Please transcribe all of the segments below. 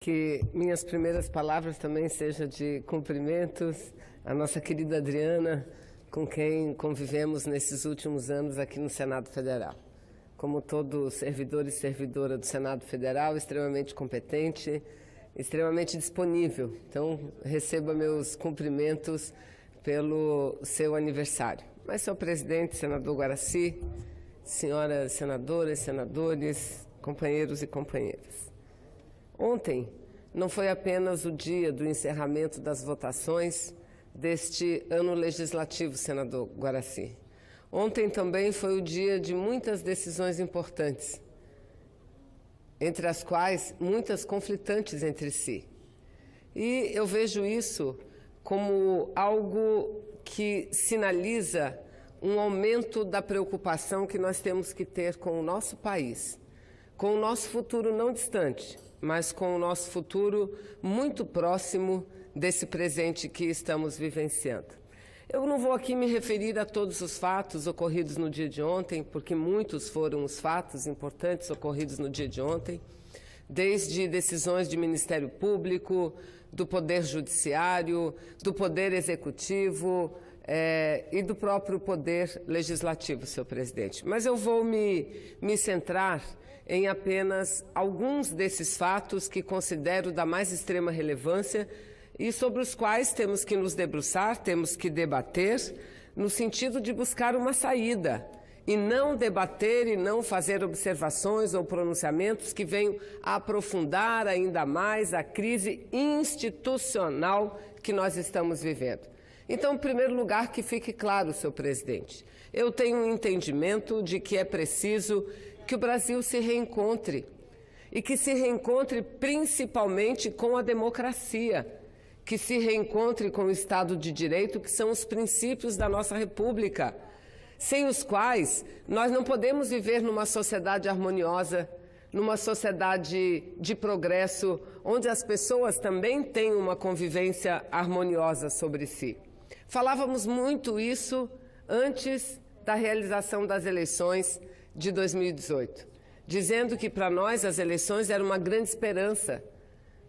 Que minhas primeiras palavras também sejam de cumprimentos à nossa querida Adriana, com quem convivemos nesses últimos anos aqui no Senado Federal. Como todo servidor e servidora do Senado Federal, extremamente competente, extremamente disponível. Então, receba meus cumprimentos pelo seu aniversário. Mas, senhor presidente, senador Guaraci, senhoras senadoras, senadores, companheiros e companheiras. Ontem não foi apenas o dia do encerramento das votações deste ano legislativo, senador Guaraci. Ontem também foi o dia de muitas decisões importantes, entre as quais muitas conflitantes entre si. E eu vejo isso como algo que sinaliza um aumento da preocupação que nós temos que ter com o nosso país, com o nosso futuro não distante, mas com o nosso futuro muito próximo desse presente que estamos vivenciando. Eu não vou aqui me referir a todos os fatos ocorridos no dia de ontem, porque muitos foram os fatos importantes ocorridos no dia de ontem, desde decisões de Ministério Público, do Poder Judiciário, do Poder Executivo e do próprio Poder Legislativo, senhor presidente. Mas eu vou me centrar em apenas alguns desses fatos que considero da mais extrema relevância e sobre os quais temos que nos debruçar, temos que debater, no sentido de buscar uma saída, e não debater e não fazer observações ou pronunciamentos que venham a aprofundar ainda mais a crise institucional que nós estamos vivendo. Então, em primeiro lugar, que fique claro, senhor presidente, eu tenho um entendimento de que é preciso que o Brasil se reencontre, e que se reencontre principalmente com a democracia, que se reencontre com o Estado de Direito, que são os princípios da nossa República, sem os quais nós não podemos viver numa sociedade harmoniosa, numa sociedade de progresso, onde as pessoas também têm uma convivência harmoniosa sobre si. Falávamos muito isso antes da realização das eleições de 2018, dizendo que para nós as eleições eram uma grande esperança,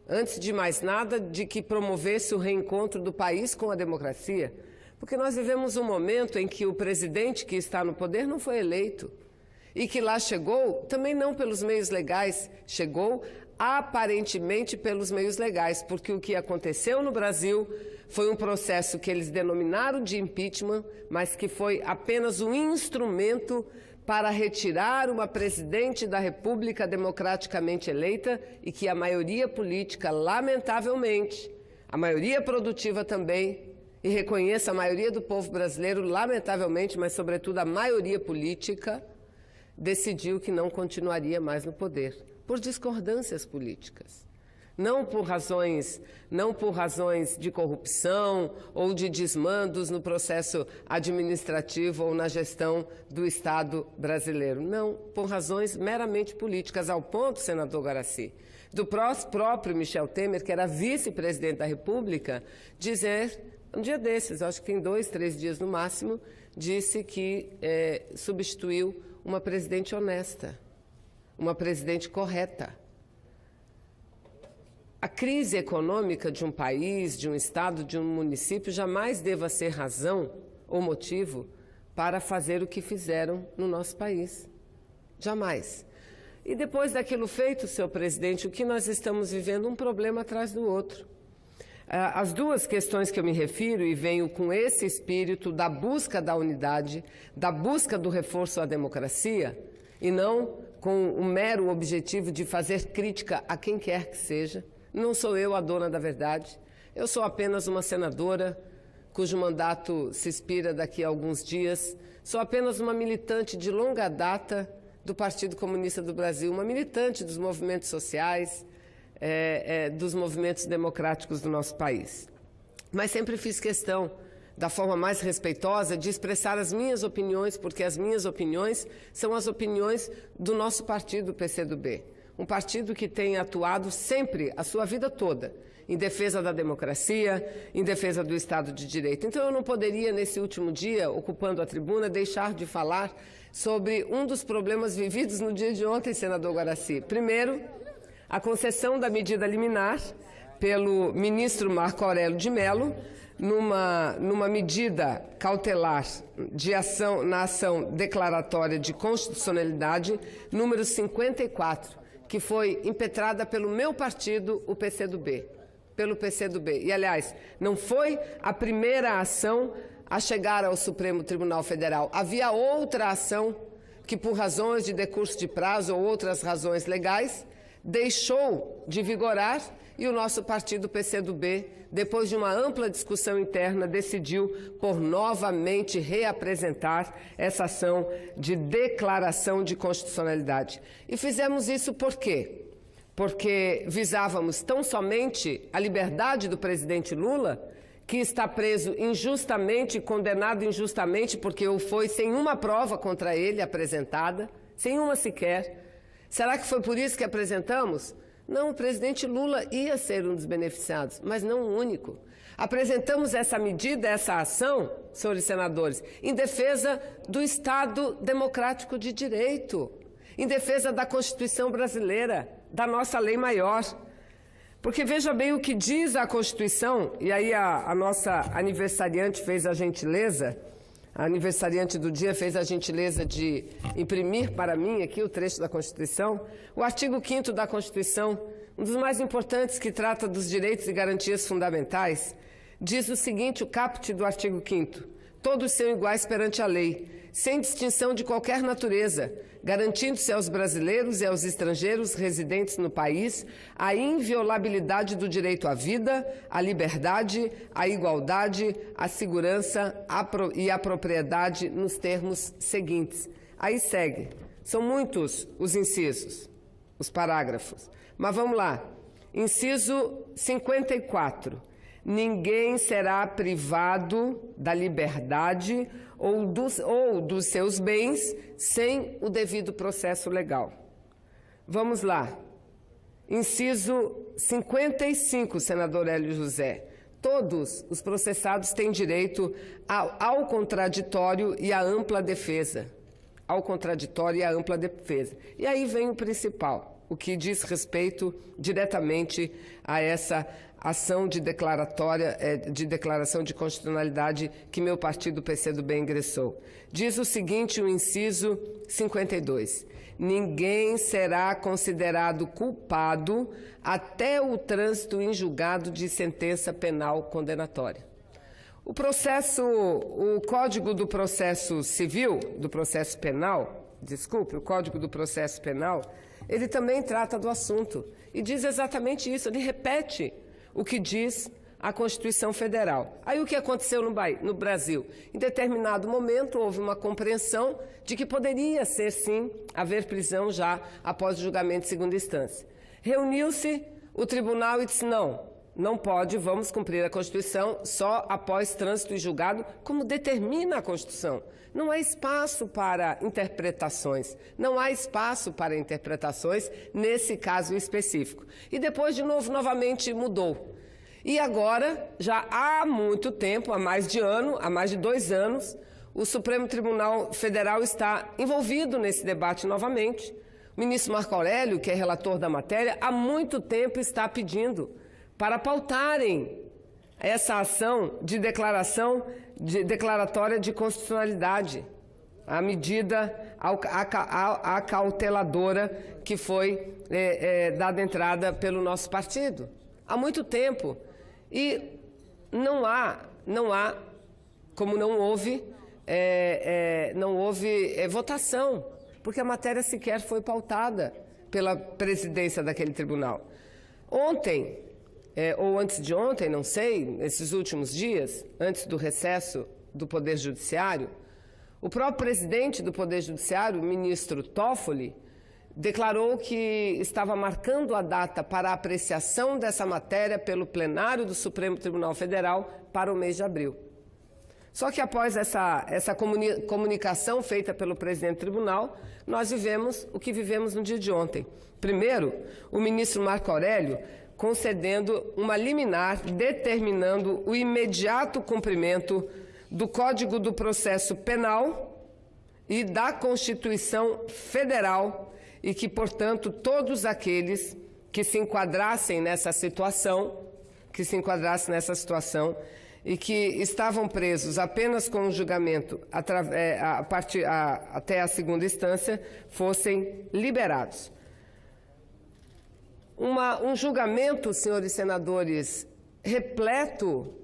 antes de mais nada, de que promovesse o reencontro do país com a democracia, porque nós vivemos um momento em que o presidente que está no poder não foi eleito e que lá chegou também não pelos meios legais, chegou aparentemente pelos meios legais, porque o que aconteceu no Brasil foi um processo que eles denominaram de impeachment, mas que foi apenas um instrumento para retirar uma presidente da República democraticamente eleita e que a maioria política, lamentavelmente, a maioria produtiva também, e reconheça a maioria do povo brasileiro, lamentavelmente, mas sobretudo a maioria política, decidiu que não continuaria mais no poder, por discordâncias políticas. Não por razões de corrupção ou de desmandos no processo administrativo ou na gestão do Estado brasileiro. Não, por razões meramente políticas, ao ponto, senador Guaraci, do próprio Michel Temer, que era vice-presidente da República, dizer, um dia desses, acho que tem 2, 3 dias no máximo, disse que substituiu uma presidente honesta, uma presidente correta. A crise econômica de um país, de um estado, de um município jamais deva ser razão ou motivo para fazer o que fizeram no nosso país. Jamais. E depois daquilo feito, senhor presidente, o que nós estamos vivendo? Um problema atrás do outro. As duas questões que eu me refiro, e venho com esse espírito da busca da unidade, da busca do reforço à democracia, e não com o mero objetivo de fazer crítica a quem quer que seja. Não sou eu a dona da verdade, eu sou apenas uma senadora cujo mandato se expira daqui a alguns dias, sou apenas uma militante de longa data do Partido Comunista do Brasil, uma militante dos movimentos sociais, dos movimentos democráticos do nosso país. Mas sempre fiz questão, da forma mais respeitosa, de expressar as minhas opiniões, porque as minhas opiniões são as opiniões do nosso partido, o PCdoB. Um partido que tem atuado sempre, a sua vida toda, em defesa da democracia, em defesa do Estado de Direito. Então eu não poderia, nesse último dia, ocupando a tribuna, deixar de falar sobre um dos problemas vividos no dia de ontem, senador Guaraci. Primeiro, a concessão da medida liminar pelo ministro Marco Aurélio de Mello, numa medida cautelar na ação declaratória de constitucionalidade número 54, que foi impetrada pelo meu partido, o PCdoB. E, aliás, não foi a primeira ação a chegar ao Supremo Tribunal Federal. Havia outra ação que, por razões de decurso de prazo ou outras razões legais, deixou de vigorar e o nosso partido PCdoB, depois de uma ampla discussão interna, decidiu por novamente reapresentar essa ação de declaração de constitucionalidade. E fizemos isso por quê? Porque visávamos tão somente a liberdade do presidente Lula, que está preso injustamente, condenado injustamente, porque o foi sem uma prova contra ele apresentada, sem uma sequer. Será que foi por isso que apresentamos? Não, o presidente Lula ia ser um dos beneficiados, mas não o único. Apresentamos essa medida, essa ação, senhores senadores, em defesa do Estado democrático de direito, em defesa da Constituição brasileira, da nossa lei maior. Porque veja bem o que diz a Constituição, e aí a nossa aniversariante fez a gentileza, a aniversariante do dia fez a gentileza de imprimir para mim aqui o trecho da Constituição. O artigo 5º da Constituição, um dos mais importantes, que trata dos direitos e garantias fundamentais, diz o seguinte, o caput do artigo 5º: todos são iguais perante a lei, sem distinção de qualquer natureza, garantindo-se aos brasileiros e aos estrangeiros residentes no país a inviolabilidade do direito à vida, à liberdade, à igualdade, à segurança e à propriedade nos termos seguintes. Aí segue. São muitos os incisos, os parágrafos. Mas vamos lá. Inciso 54. Ninguém será privado da liberdade ou dos seus bens sem o devido processo legal. Vamos lá. Inciso 55, senador Hélio José. Todos os processados têm direito ao contraditório e à ampla defesa. Ao contraditório e à ampla defesa. E aí vem o principal, o que diz respeito diretamente a essa ação de declaração de constitucionalidade que meu partido PCdoB ingressou. Diz o seguinte, o inciso 52. Ninguém será considerado culpado até o trânsito em julgado de sentença penal condenatória. O Código do Processo Civil, do Processo Penal, o Código do Processo Penal, ele também trata do assunto e diz exatamente isso, ele repete o que diz a Constituição Federal. Aí o que aconteceu no Brasil? Em determinado momento houve uma compreensão de que poderia ser, sim, haver prisão já após o julgamento de segunda instância. Reuniu-se o tribunal e disse, não pode, vamos cumprir a Constituição só após trânsito e julgado, como determina a Constituição. Não há espaço para interpretações, nesse caso específico. E depois, de novo, novamente mudou. E agora, já há muito tempo, há mais de 2 anos, o Supremo Tribunal Federal está envolvido nesse debate novamente. O ministro Marco Aurélio, que é relator da matéria, há muito tempo está pedindo para pautarem essa ação de declaratória de constitucionalidade, a medida acauteladora que foi dada entrada pelo nosso partido. Há muito tempo. E não há, como não houve votação, porque a matéria sequer foi pautada pela presidência daquele tribunal. Ontem, ou antes de ontem, não sei, nesses últimos dias, antes do recesso do Poder Judiciário, o próprio presidente do Poder Judiciário, o ministro Toffoli, declarou que estava marcando a data para a apreciação dessa matéria pelo plenário do Supremo Tribunal Federal para o mês de abril. Só que após essa comunicação feita pelo presidente do tribunal, nós vivemos o que vivemos no dia de ontem. Primeiro, o ministro Marco Aurélio concedendo uma liminar determinando o imediato cumprimento do Código do Processo Penal e da Constituição Federal e que, portanto, todos aqueles que se enquadrassem nessa situação, e que estavam presos apenas com o julgamento até a segunda instância, fossem liberados. Um julgamento, senhores senadores, repleto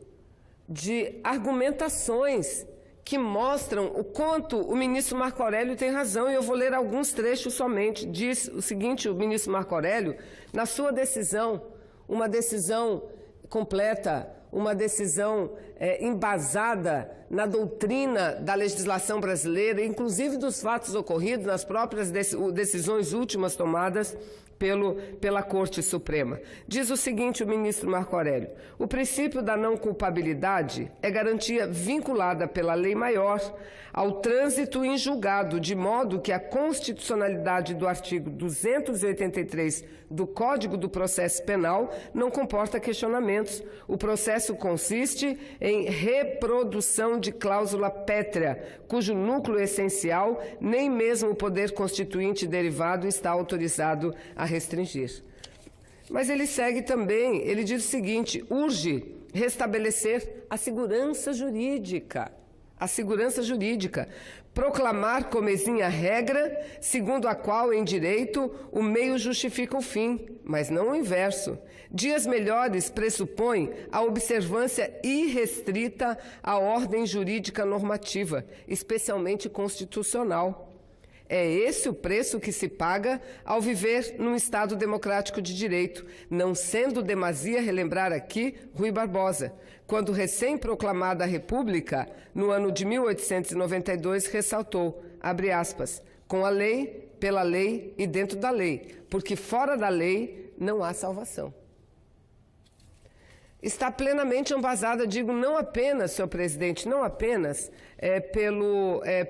de argumentações que mostram o quanto o ministro Marco Aurélio tem razão, e eu vou ler alguns trechos somente. Diz o seguinte, o ministro Marco Aurélio, na sua decisão, uma decisão completa, uma decisão embasada na doutrina da legislação brasileira, inclusive dos fatos ocorridos nas próprias decisões últimas tomadas pela Corte Suprema. Diz o seguinte o ministro Marco Aurélio: o princípio da não culpabilidade é garantia vinculada pela lei maior ao trânsito em julgado, de modo que a constitucionalidade do artigo 283 do Código do Processo Penal não comporta questionamentos. O processo consiste em reprodução de cláusula pétrea, cujo núcleo essencial nem mesmo o poder constituinte derivado está autorizado a restringir. Mas ele segue também, ele diz o seguinte: urge restabelecer a segurança jurídica. Proclamar como exinha regra, segundo a qual, em direito, o meio justifica o fim, mas não o inverso. Dias melhores pressupõem a observância irrestrita à ordem jurídica normativa, especialmente constitucional. É esse o preço que se paga ao viver num Estado democrático de direito, não sendo demasia relembrar aqui Rui Barbosa, quando recém-proclamada a República, no ano de 1892, ressaltou, abre aspas, com a lei, pela lei e dentro da lei, porque fora da lei não há salvação. Está plenamente embasada, digo, não apenas, senhor presidente, não apenas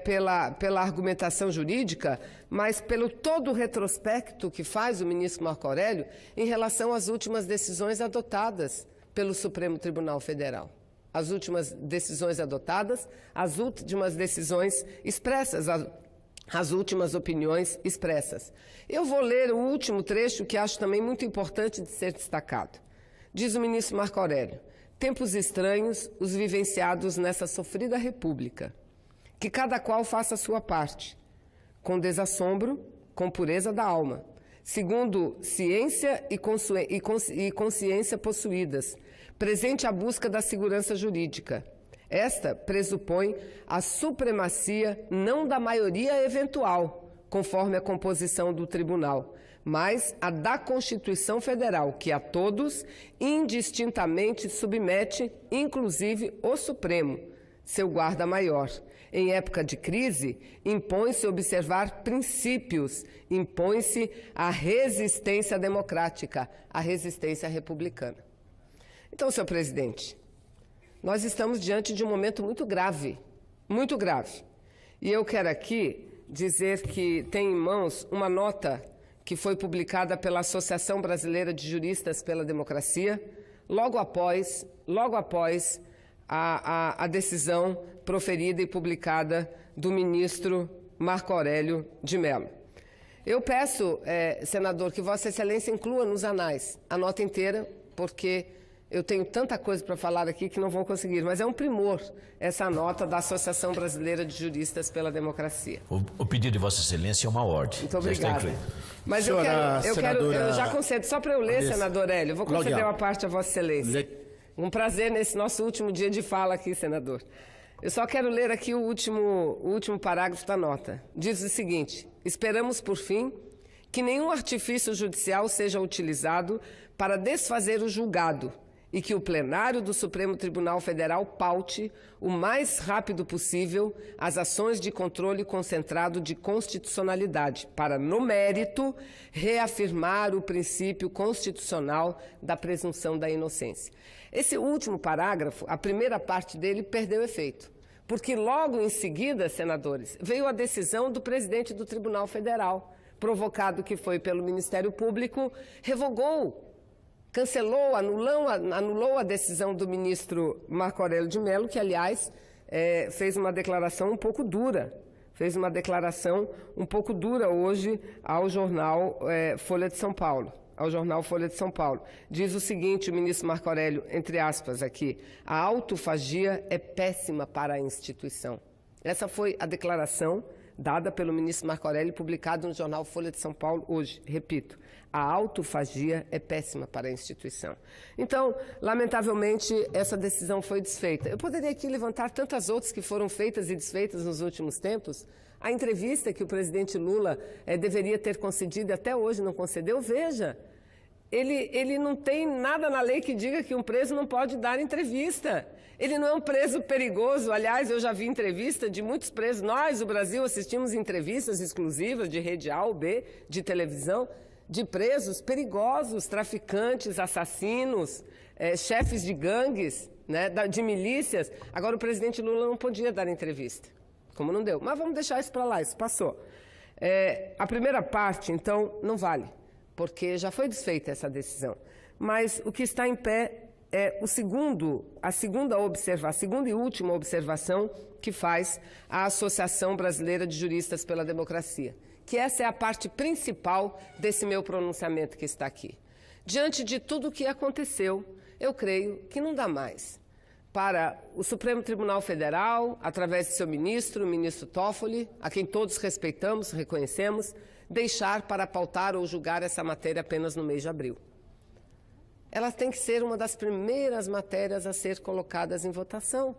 pela argumentação jurídica, mas pelo todo o retrospecto que faz o ministro Marco Aurélio em relação às últimas decisões adotadas pelo Supremo Tribunal Federal. As últimas decisões adotadas, as últimas decisões expressas, as últimas opiniões expressas. Eu vou ler o último trecho que acho também muito importante de ser destacado. Diz o ministro Marco Aurélio: tempos estranhos os vivenciados nessa sofrida república, que cada qual faça a sua parte, com desassombro, com pureza da alma, segundo ciência e consciência possuídas, presente a busca da segurança jurídica. Esta pressupõe a supremacia não da maioria eventual, conforme a composição do tribunal, mas a da Constituição Federal, que a todos indistintamente submete, inclusive o Supremo, seu guarda-maior. Em época de crise, impõe-se observar princípios, impõe-se a resistência democrática, a resistência republicana. Então, senhor presidente, nós estamos diante de um momento muito grave, muito grave. E eu quero aqui dizer que tem em mãos uma nota que foi publicada pela Associação Brasileira de Juristas pela Democracia, logo após a decisão proferida e publicada do ministro Marco Aurélio de Mello. Eu peço, senador, que Vossa Excelência inclua nos anais a nota inteira, porque eu tenho tanta coisa para falar aqui que não vou conseguir, mas é um primor essa nota da Associação Brasileira de Juristas pela Democracia. O pedido de Vossa Excelência é uma ordem. Muito obrigada. Mas eu já concedo, só para eu ler, senador Hélio, vou conceder uma parte a Vossa Excelência. Um prazer nesse nosso último dia de fala aqui, senador. Eu só quero ler aqui o último parágrafo da nota. Diz o seguinte: esperamos, por fim, que nenhum artifício judicial seja utilizado para desfazer o julgado, e que o plenário do Supremo Tribunal Federal paute o mais rápido possível as ações de controle concentrado de constitucionalidade, para, no mérito, reafirmar o princípio constitucional da presunção da inocência. Esse último parágrafo, a primeira parte dele, perdeu efeito, porque logo em seguida, senadores, veio a decisão do presidente do Tribunal Federal, provocado que foi pelo Ministério Público, revogou, cancelou, anulou a decisão do ministro Marco Aurélio de Mello, que, aliás, fez uma declaração um pouco dura. Fez uma declaração um pouco dura hoje ao jornal Folha de São Paulo. ao jornal Folha de São Paulo. Diz o seguinte, o ministro Marco Aurélio, entre aspas aqui, a autofagia é péssima para a instituição. Essa foi a declaração dada pelo ministro Marco Aurélio, publicado no jornal Folha de São Paulo hoje. Repito, a autofagia é péssima para a instituição. Então, lamentavelmente, essa decisão foi desfeita. Eu poderia aqui levantar tantas outras que foram feitas e desfeitas nos últimos tempos. A entrevista que o presidente Lula deveria ter concedido e até hoje não concedeu, veja, ele não tem nada na lei que diga que um preso não pode dar entrevista. Ele não é um preso perigoso. Aliás, eu já vi entrevista de muitos presos. Nós, o Brasil, assistimos entrevistas exclusivas de rede A ou B, de televisão, de presos perigosos, traficantes, assassinos, chefes de gangues, né, de milícias. Agora, o presidente Lula não podia dar entrevista, como não deu. Mas vamos deixar isso para lá, isso passou. A primeira parte, então, não vale, porque já foi desfeita essa decisão. Mas o que está em pé é a segunda e última observação que faz a Associação Brasileira de Juristas pela Democracia, que essa é a parte principal desse meu pronunciamento que está aqui. Diante de tudo o que aconteceu, eu creio que não dá mais para o Supremo Tribunal Federal, através de seu ministro, o ministro Toffoli, a quem todos respeitamos, reconhecemos, deixar para pautar ou julgar essa matéria apenas no mês de abril. Ela tem que ser uma das primeiras matérias a ser colocadas em votação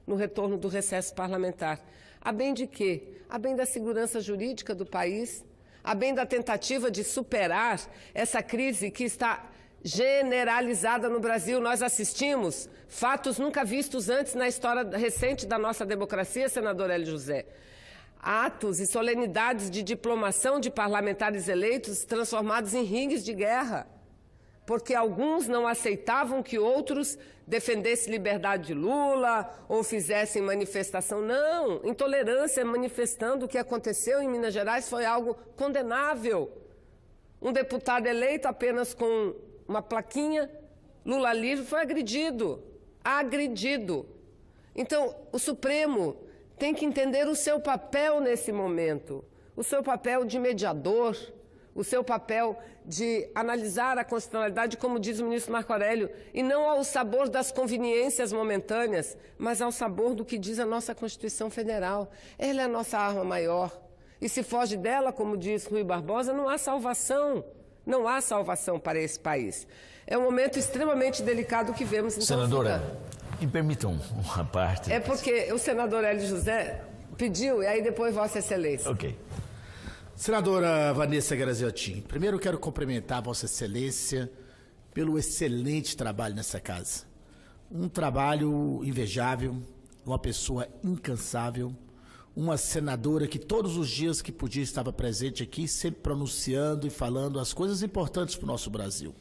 no retorno do recesso parlamentar. A bem de quê? A bem da segurança jurídica do país, a bem da tentativa de superar essa crise que está generalizada no Brasil. Nós assistimos fatos nunca vistos antes na história recente da nossa democracia, senador Hélio José. Atos e solenidades de diplomação de parlamentares eleitos transformados em ringues de guerra, porque alguns não aceitavam que outros defendessem liberdade de Lula ou fizessem manifestação. Não, intolerância manifestando. O que aconteceu em Minas Gerais foi algo condenável. Um deputado eleito apenas com uma plaquinha, Lula livre, foi agredido. Então, o Supremo tem que entender o seu papel nesse momento, o seu papel de mediador, o seu papel de analisar a constitucionalidade, como diz o ministro Marco Aurélio, e não ao sabor das conveniências momentâneas, mas ao sabor do que diz a nossa Constituição Federal. Ela é a nossa arma maior. E se foge dela, como diz Rui Barbosa, não há salvação. Não há salvação para esse país. É um momento extremamente delicado que vemos. Então, senadora, me permitam uma parte. É porque o senador Hélio José pediu, e aí depois Vossa Excelência. Ok. Senadora Vanessa Graziotin, primeiro eu quero cumprimentar Vossa Excelência pelo excelente trabalho nessa casa. Um trabalho invejável, uma pessoa incansável, uma senadora que todos os dias que podia estava presente aqui, sempre pronunciando e falando as coisas importantes para o nosso Brasil.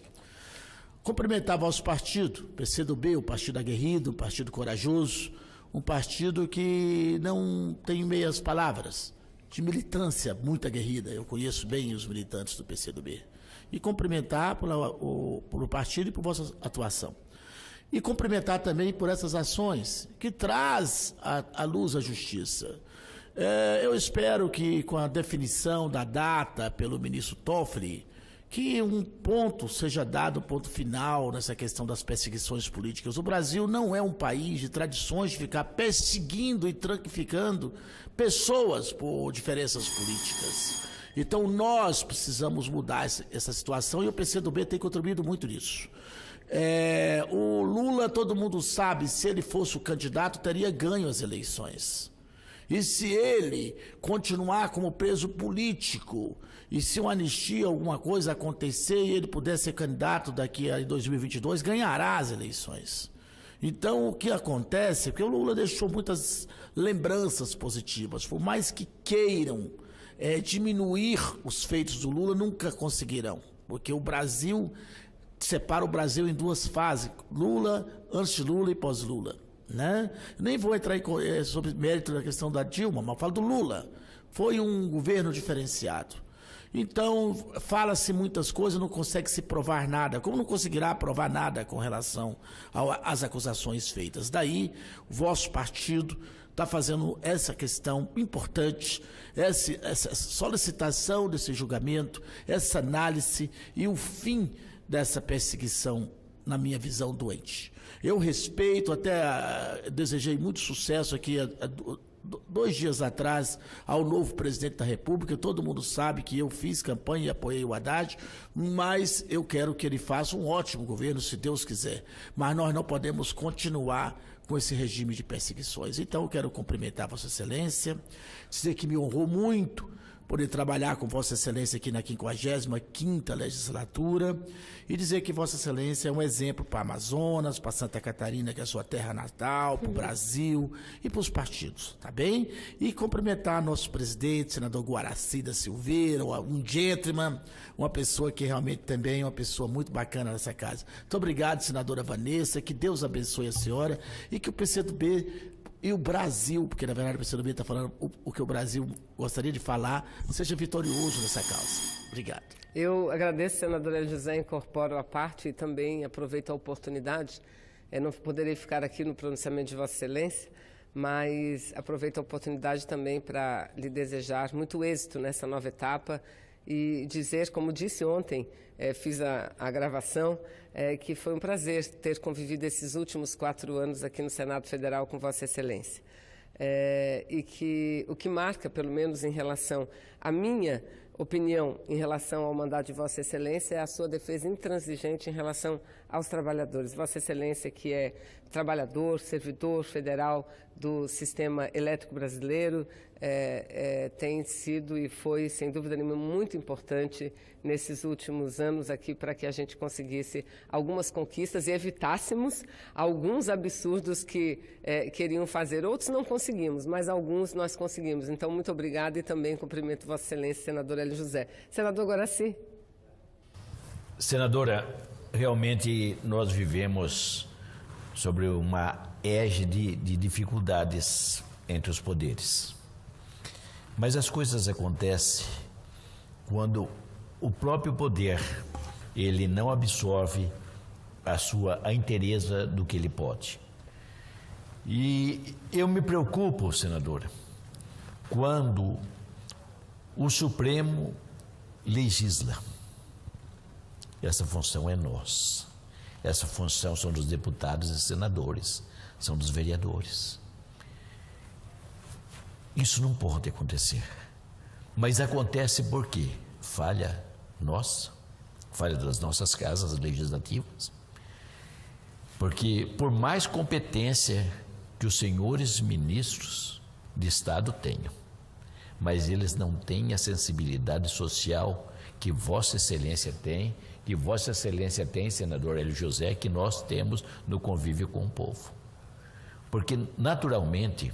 Cumprimentar vosso partido, PCdoB, o Partido Aguerrido, o Partido Corajoso, um partido que não tem meias palavras, de militância muito aguerrida. Eu conheço bem os militantes do PCdoB. E cumprimentar pelo partido e por vossa atuação. E cumprimentar também por essas ações que traz à luz a justiça. Eu espero que com a definição da data pelo ministro Toffoli, que um ponto seja dado, um ponto final nessa questão das perseguições políticas. O Brasil não é um país de tradições de ficar perseguindo e tranquificando pessoas por diferenças políticas. Então nós precisamos mudar essa situação e o PCdoB tem contribuído muito nisso. O Lula, todo mundo sabe, se ele fosse o candidato, teria ganho as eleições. E se ele continuar como preso político, e se uma anistia, alguma coisa acontecer e ele puder ser candidato daqui a 2022, ganhará as eleições. Então, o que acontece é que o Lula deixou muitas lembranças positivas. Por mais que queiram diminuir os feitos do Lula, nunca conseguirão. Porque o Brasil separa o Brasil em duas fases, Lula, antes de Lula e pós-Lula. Né? Nem vou entrar sobre mérito da questão da Dilma, mas falo do Lula. Foi um governo diferenciado. Então, fala-se muitas coisas, não consegue se provar nada. Como não conseguirá provar nada com relação às acusações feitas? Daí, o vosso partido está fazendo essa questão importante, essa solicitação desse julgamento, essa análise e o fim dessa perseguição, na minha visão, doente. Eu respeito, até desejei muito sucesso aqui 2 dias atrás ao novo presidente da República. Todo mundo sabe que eu fiz campanha e apoiei o Haddad, mas eu quero que ele faça um ótimo governo, se Deus quiser. Mas nós não podemos continuar com esse regime de perseguições. Então eu quero cumprimentar Vossa Excelência, dizer que me honrou muito poder trabalhar com Vossa Excelência aqui na 55ª legislatura e dizer que Vossa Excelência é um exemplo para Amazonas, para Santa Catarina, que é a sua terra natal, para o Brasil e para os partidos, tá bem? E cumprimentar nosso presidente, senador Guaraci da Silveira, um gentleman, uma pessoa que realmente também é uma pessoa muito bacana nessa casa. Muito obrigado, senadora Vanessa, que Deus abençoe a senhora e que o PCdoB e o Brasil, porque na verdade o PCdoB está falando o que o Brasil gostaria de falar, seja vitorioso nessa causa. Obrigado. Eu agradeço, senador Hélio José, incorporo a parte e também aproveito a oportunidade. Não poderei ficar aqui no pronunciamento de Vossa Excelência, mas aproveito a oportunidade também para lhe desejar muito êxito nessa nova etapa e dizer, como disse ontem, fiz a gravação, que foi um prazer ter convivido esses últimos 4 anos aqui no Senado Federal com Vossa Excelência. E que o que marca, pelo menos em relação à minha opinião em relação ao mandato de Vossa Excelência, é a sua defesa intransigente em relação aos trabalhadores. Vossa Excelência, que é trabalhador, servidor federal do sistema elétrico brasileiro, tem sido e foi, sem dúvida nenhuma, muito importante nesses últimos anos aqui para que a gente conseguisse algumas conquistas e evitássemos alguns absurdos que queriam fazer. Outros não conseguimos, mas alguns nós conseguimos. Então, muito obrigada e também cumprimento Vossa Excelência, senador Hélio José. Senador Guaraci. Senadora, realmente nós vivemos sobre uma égide de dificuldades entre os poderes. Mas as coisas acontecem quando o próprio poder, ele não absorve a inteireza do que ele pode. E eu me preocupo, senadora, quando o Supremo legisla. Essa função é nossa. Essa função são dos deputados e senadores, são dos vereadores. Isso não pode acontecer. Mas acontece por quê? Falha nossa, falha das nossas casas legislativas. Porque por mais competência que os senhores ministros de Estado tenham, mas eles não têm a sensibilidade social que Vossa Excelência tem, que Vossa Excelência tem, senador Hélio José, que nós temos no convívio com o povo. Porque, naturalmente,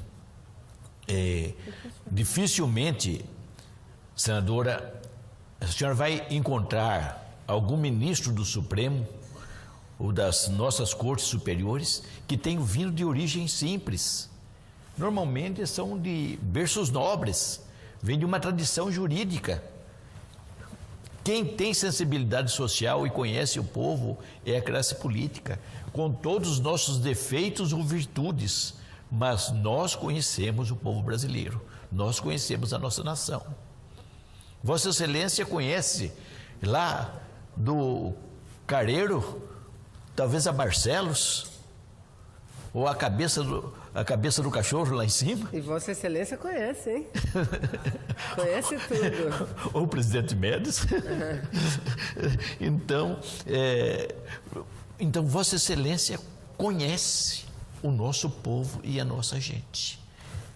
dificilmente, senadora, a senhora vai encontrar algum ministro do Supremo ou das nossas cortes superiores que tenham vindo de origem simples. Normalmente são de berços nobres, vêm de uma tradição jurídica. Quem tem sensibilidade social e conhece o povo é a classe política, com todos os nossos defeitos ou virtudes, mas nós conhecemos o povo brasileiro, nós conhecemos a nossa nação. Vossa Excelência conhece lá do Careiro, talvez a Barcelos, ou a cabeça do cachorro lá em cima. E Vossa Excelência conhece, hein? Conhece tudo. Ou o presidente Médici. Então, Vossa Excelência conhece o nosso povo e a nossa gente.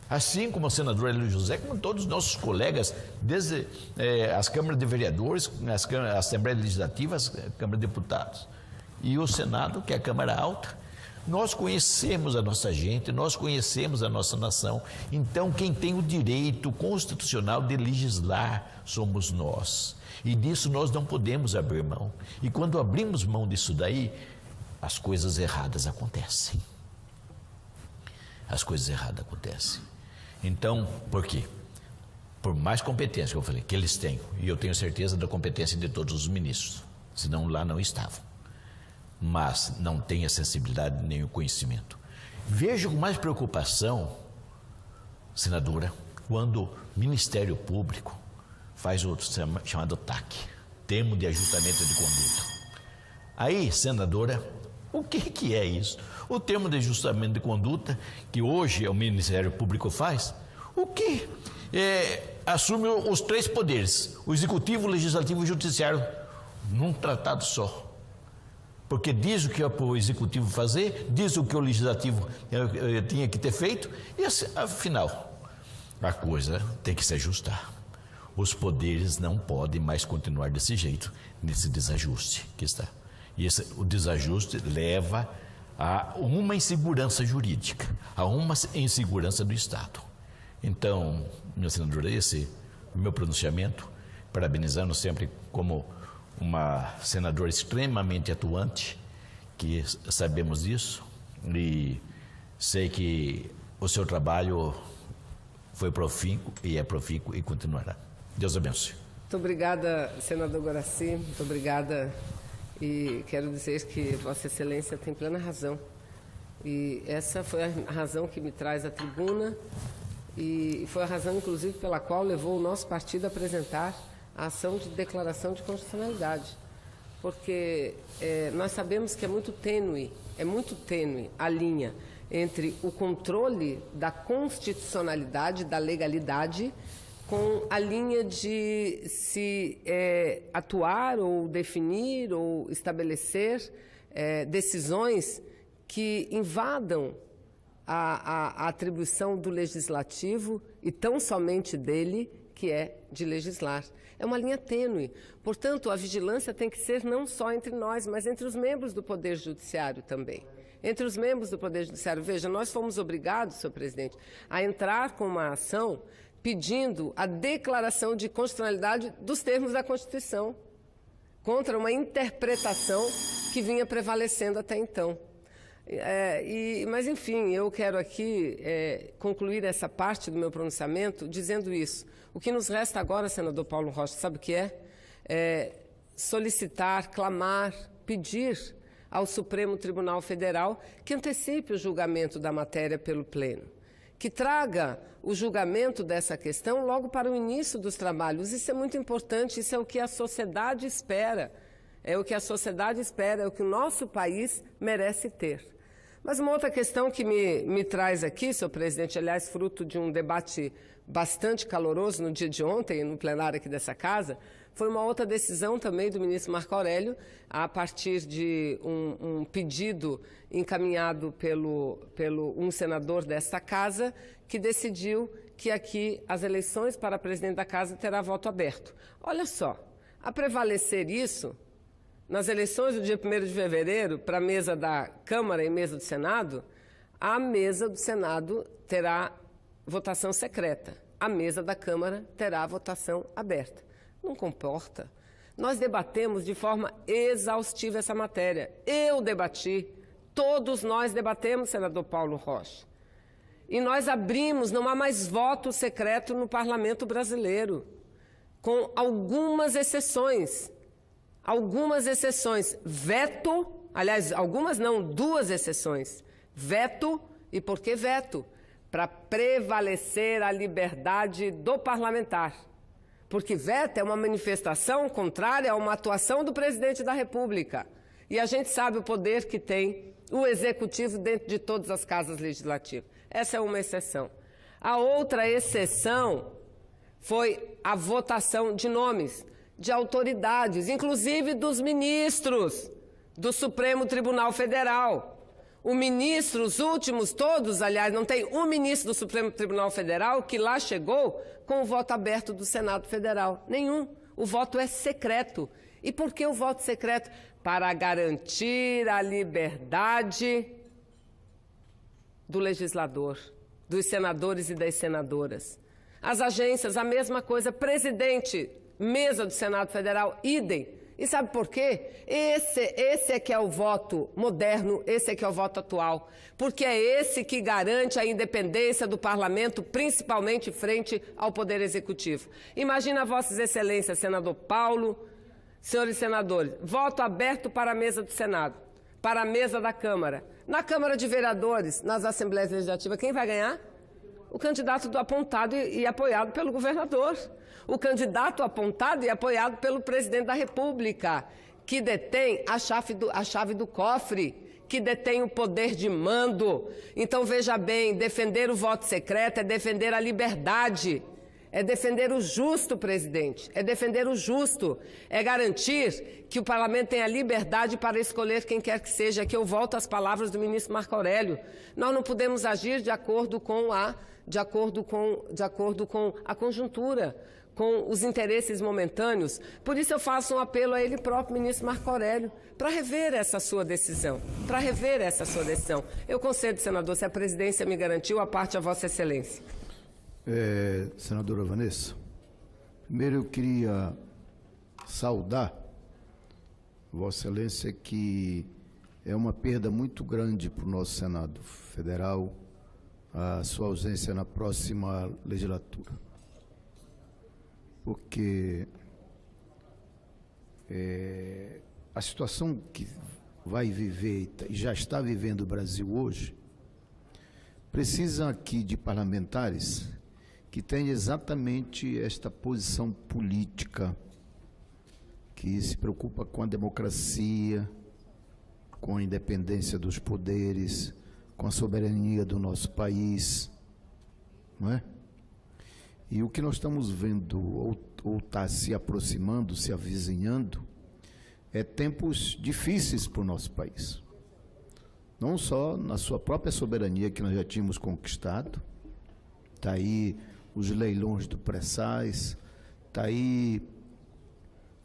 Assim como o senador Hélio José, como todos os nossos colegas, desde as câmaras de vereadores, a Assembleia Legislativa, a Câmara de Deputados e o Senado, que é a Câmara Alta, nós conhecemos a nossa gente, nós conhecemos a nossa nação. Então, quem tem o direito constitucional de legislar somos nós. E disso nós não podemos abrir mão. E quando abrimos mão disso daí, as coisas erradas acontecem. As coisas erradas acontecem. Então, por quê? Por mais competência que eu falei, que eles têm, e eu tenho certeza da competência de todos os ministros, senão lá não estavam. Mas não tem a sensibilidade nem o conhecimento. Vejo com mais preocupação senadora, quando o Ministério Público faz o chamado TAC, Termo de Ajustamento de Conduta. Aí, senadora, o que é isso? O termo de ajustamento de conduta, que hoje o Ministério Público faz, o que assume os 3 poderes, o Executivo, o Legislativo e o Judiciário, num tratado só. Porque diz o que é para o Executivo fazer, diz o que o Legislativo tinha que ter feito, e afinal, a coisa tem que se ajustar. Os poderes não podem mais continuar desse jeito, nesse desajuste que está. E o desajuste leva a uma insegurança jurídica, a uma insegurança do Estado. Então, minha senadora, esse é o meu pronunciamento, parabenizando sempre como uma senadora extremamente atuante, que sabemos disso, e sei que o seu trabalho foi profícuo e é profícuo e continuará. Deus abençoe. Muito obrigada, senador Guaraci, muito obrigada. E quero dizer que Vossa Excelência tem plena razão. E essa foi a razão que me traz à tribuna e foi a razão, inclusive, pela qual levou o nosso partido a apresentar a ação de declaração de constitucionalidade. Porque nós sabemos que é muito tênue a linha entre o controle da constitucionalidade, da legalidade, com a linha de se atuar ou definir ou estabelecer decisões que invadam a atribuição do legislativo e tão somente dele, que é de legislar. É uma linha tênue. Portanto, a vigilância tem que ser não só entre nós, mas entre os membros do Poder Judiciário também. Entre os membros do Poder Judiciário. Veja, nós fomos obrigados, senhor presidente, a entrar com uma ação pedindo a declaração de constitucionalidade dos termos da Constituição, contra uma interpretação que vinha prevalecendo até então. Mas, enfim, eu quero aqui concluir essa parte do meu pronunciamento dizendo isso. O que nos resta agora, senador Paulo Rocha, sabe o que é? Solicitar, clamar, pedir ao Supremo Tribunal Federal que antecipe o julgamento da matéria pelo Pleno, que traga o julgamento dessa questão logo para o início dos trabalhos. Isso é muito importante, isso é o que a sociedade espera. É o que a sociedade espera, é o que o nosso país merece ter. Mas uma outra questão que me traz aqui, senhor presidente, aliás, fruto de um debate bastante caloroso no dia de ontem, no plenário aqui dessa casa, foi uma outra decisão também do ministro Marco Aurélio, a partir de um pedido encaminhado pelo um senador desta casa, que decidiu que aqui as eleições para presidente da casa terá voto aberto. Olha só, a prevalecer isso, nas eleições do dia 1º de fevereiro, para a mesa da Câmara e mesa do Senado, a mesa do Senado terá votação secreta, a mesa da Câmara terá votação aberta. Não comporta. Nós debatemos de forma exaustiva essa matéria. Eu debati, todos nós debatemos, senador Paulo Rocha. E nós abrimos, não há mais voto secreto no parlamento brasileiro, com algumas exceções. Algumas exceções. Veto, aliás, algumas não, 2 exceções. Veto, e por que veto? Para prevalecer a liberdade do parlamentar. Porque veto é uma manifestação contrária a uma atuação do presidente da República. E a gente sabe o poder que tem o executivo dentro de todas as casas legislativas. Essa é uma exceção. A outra exceção foi a votação de nomes de autoridades, inclusive dos ministros do Supremo Tribunal Federal. O ministro, os últimos todos, aliás, não tem um ministro do Supremo Tribunal Federal que lá chegou com o voto aberto do Senado Federal. Nenhum. O voto é secreto. E por que o voto secreto? Para garantir a liberdade do legislador, dos senadores e das senadoras. As agências, a mesma coisa. Presidente, mesa do Senado Federal, idem. E sabe por quê? Esse é que é o voto moderno, esse é que é o voto atual. Porque é esse que garante a independência do parlamento, principalmente frente ao Poder Executivo. Imagina, Vossas Excelências, senador Paulo, senhores senadores, voto aberto para a mesa do Senado, para a mesa da Câmara. Na Câmara de Vereadores, nas Assembleias Legislativas, quem vai ganhar? O candidato apontado e apoiado pelo governador. O candidato apontado e apoiado pelo presidente da República, que detém a chave do cofre, que detém o poder de mando. Então, veja bem, defender o voto secreto é defender a liberdade, é defender o justo, presidente, é defender o justo, é garantir que o parlamento tenha liberdade para escolher quem quer que seja, que eu volto às palavras do ministro Marco Aurélio. Nós não podemos agir de acordo com a conjuntura, com os interesses momentâneos. Por isso eu faço um apelo a ele próprio, ministro Marco Aurélio, para rever essa sua decisão, Eu concedo, senador, se a presidência me garantiu, a parte a Vossa Excelência. Senadora Vanessa, primeiro eu queria saudar Vossa Excelência, que é uma perda muito grande para o nosso Senado Federal a sua ausência na próxima legislatura, porque a situação que vai viver e já está vivendo o Brasil hoje precisa aqui de parlamentares que tenham exatamente esta posição política, que se preocupa com a democracia, com a independência dos poderes, com a soberania do nosso país, não é? E o que nós estamos vendo, ou está se aproximando, se avizinhando, é tempos difíceis para o nosso país. Não só na sua própria soberania, que nós já tínhamos conquistado, está aí os leilões do pré-sais, está aí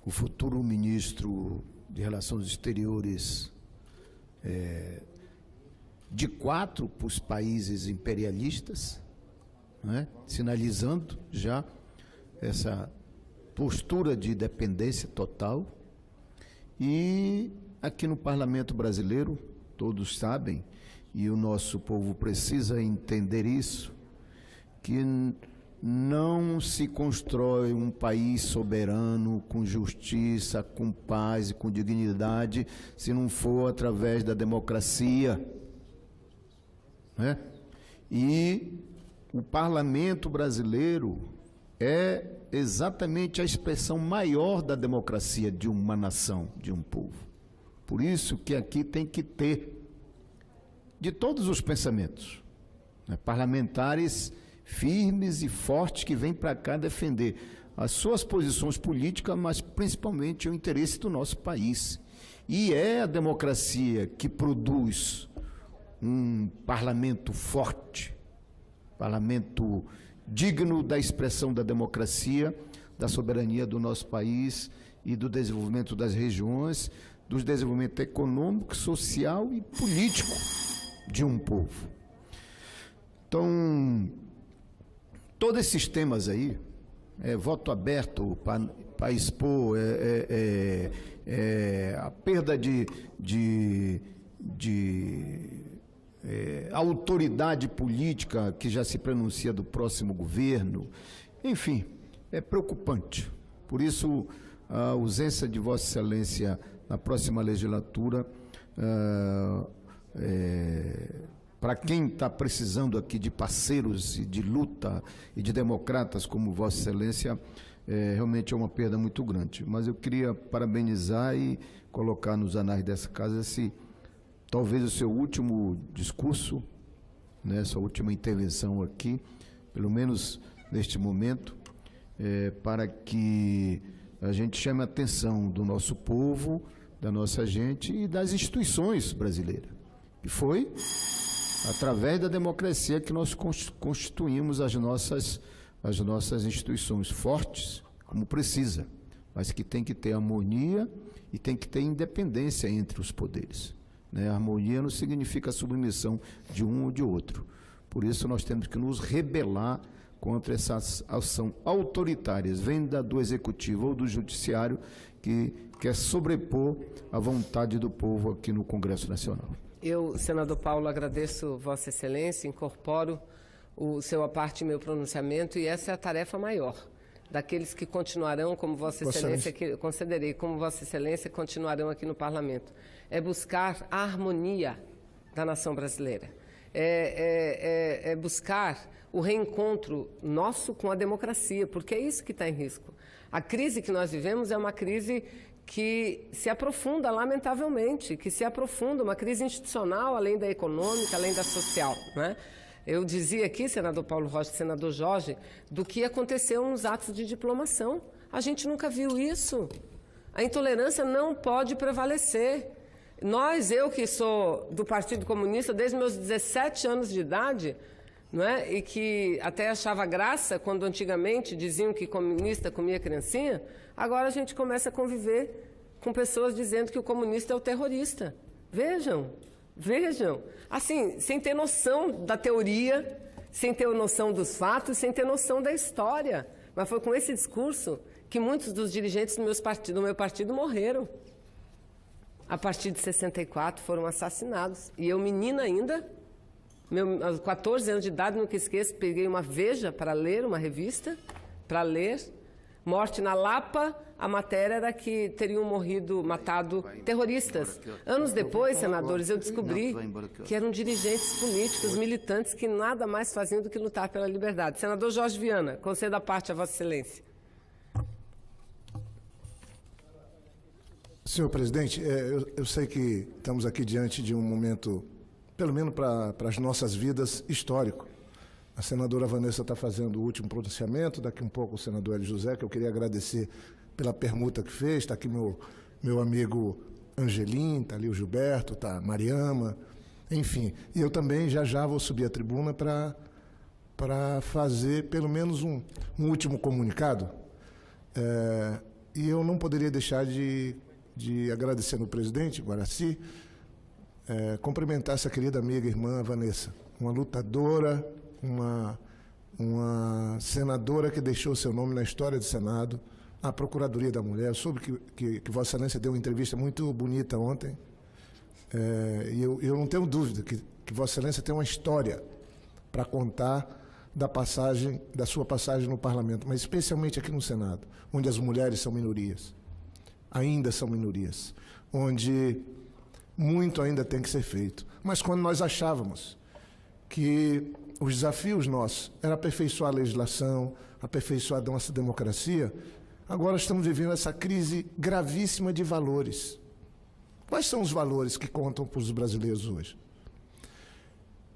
o futuro ministro de Relações Exteriores de 4 para os países imperialistas, né? Sinalizando já essa postura de dependência total. E aqui no Parlamento Brasileiro, todos sabem, e o nosso povo precisa entender isso, que não se constrói um país soberano, com justiça, com paz e com dignidade, se não for através da democracia, né? E o parlamento brasileiro é exatamente a expressão maior da democracia de uma nação, de um povo. Por isso que aqui tem que ter, de todos os pensamentos, né, parlamentares firmes e fortes que vêm para cá defender as suas posições políticas, mas principalmente o interesse do nosso país. E é a democracia que produz um parlamento forte, parlamento digno da expressão da democracia, da soberania do nosso país e do desenvolvimento das regiões, do desenvolvimento econômico, social e político de um povo. Então, todos esses temas aí, voto aberto para expor, a perda de autoridade política que já se pronuncia do próximo governo, enfim, é preocupante. Por isso, a ausência de Vossa Excelência na próxima legislatura, para quem está precisando aqui de parceiros e de luta e de democratas como Vossa Excelência, realmente é uma perda muito grande. Mas eu queria parabenizar e colocar nos anais dessa casa talvez o seu último discurso, né, sua última intervenção aqui, pelo menos neste momento, para que a gente chame a atenção do nosso povo, da nossa gente e das instituições brasileiras. E foi através da democracia que nós constituímos as nossas instituições fortes, como precisa, mas que tem que ter harmonia e tem que ter independência entre os poderes. A harmonia não significa a submissão de um ou de outro. Por isso nós temos que nos rebelar contra essa ação autoritária, vinda do executivo ou do judiciário, que quer sobrepor a vontade do povo aqui no Congresso Nacional. Eu, senador Paulo, agradeço Vossa Excelência, incorporo o seu à parte meu pronunciamento, e essa é a tarefa maior daqueles que continuarão, como Vossa Excelência, que concederei, como Vossa Excelência, continuarão aqui no Parlamento. É buscar a harmonia da nação brasileira. é buscar o reencontro nosso com a democracia, porque é isso que está em risco. A crise que nós vivemos é uma crise que se aprofunda, lamentavelmente, que se aprofunda, uma crise institucional, além da econômica, além da social, né? Eu dizia aqui, senador Paulo Rocha, senador Jorge, do que aconteceu nos atos de diplomação. A gente nunca viu isso. A intolerância não pode prevalecer. Eu que sou do Partido Comunista desde meus 17 anos de idade, não é? E que até achava graça quando antigamente diziam que comunista comia criancinha, agora a gente começa a conviver com pessoas dizendo que o comunista é o terrorista. Vejam. Assim, sem ter noção da teoria, sem ter noção dos fatos, sem ter noção da história. Mas foi com esse discurso que muitos dos dirigentes do meu partido morreram. A partir de 64 foram assassinados. E eu, menina ainda, aos 14 anos de idade, nunca esqueço, peguei uma Veja para ler, uma revista, para ler. Morte na Lapa, a matéria era que teriam matado terroristas. Anos depois, senadores, eu descobri que eram dirigentes políticos, militantes, que nada mais faziam do que lutar pela liberdade. Senador Jorge Viana, concedo a parte a Vossa Excelência. Senhor presidente, eu sei que estamos aqui diante de um momento, pelo menos para as nossas vidas, histórico. A senadora Vanessa está fazendo o último pronunciamento, daqui um pouco o senador Hélio José, que eu queria agradecer pela permuta que fez. Está aqui meu amigo Angelim, está ali o Gilberto, está a Mariama, enfim. E eu também já vou subir à tribuna para fazer pelo menos um último comunicado. E eu não poderia deixar de agradecer no presidente, Guaraci, cumprimentar essa querida amiga, irmã Vanessa, uma lutadora, uma senadora que deixou seu nome na história do Senado, a Procuradoria da Mulher. Eu soube que Vossa Excelência deu uma entrevista muito bonita ontem, e eu não tenho dúvida que Vossa Excelência tem uma história para contar da sua passagem no Parlamento, mas especialmente aqui no Senado, onde as mulheres são minorias, ainda são minorias, onde muito ainda tem que ser feito. Mas quando nós achávamos que os desafios nossos eram aperfeiçoar a legislação, aperfeiçoar a nossa democracia, agora estamos vivendo essa crise gravíssima de valores. Quais são os valores que contam para os brasileiros hoje?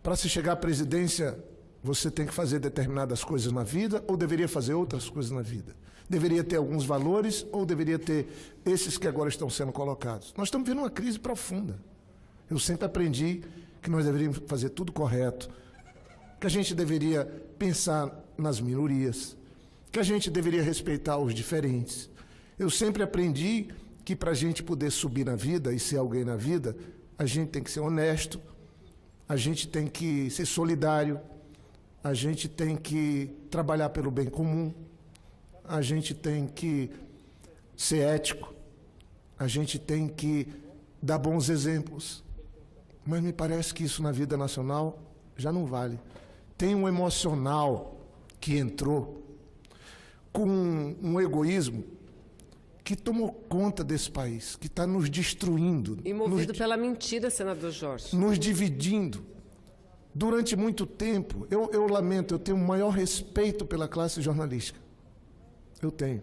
Para se chegar à presidência, você tem que fazer determinadas coisas na vida ou deveria fazer outras coisas na vida? Deveria ter alguns valores ou deveria ter esses que agora estão sendo colocados? Nós estamos vivendo uma crise profunda. Eu sempre aprendi que nós deveríamos fazer tudo correto, que a gente deveria pensar nas minorias, que a gente deveria respeitar os diferentes. Eu sempre aprendi que para a gente poder subir na vida e ser alguém na vida, a gente tem que ser honesto, a gente tem que ser solidário, a gente tem que trabalhar pelo bem comum, a gente tem que ser ético, a gente tem que dar bons exemplos. Mas me parece que isso na vida nacional já não vale. Tem um emocional que entrou com um egoísmo que tomou conta desse país, que está nos destruindo. E movido pela mentira, senador Jorge. Nos dividindo. Durante muito tempo, eu lamento, eu tenho o maior respeito pela classe jornalística. Eu tenho.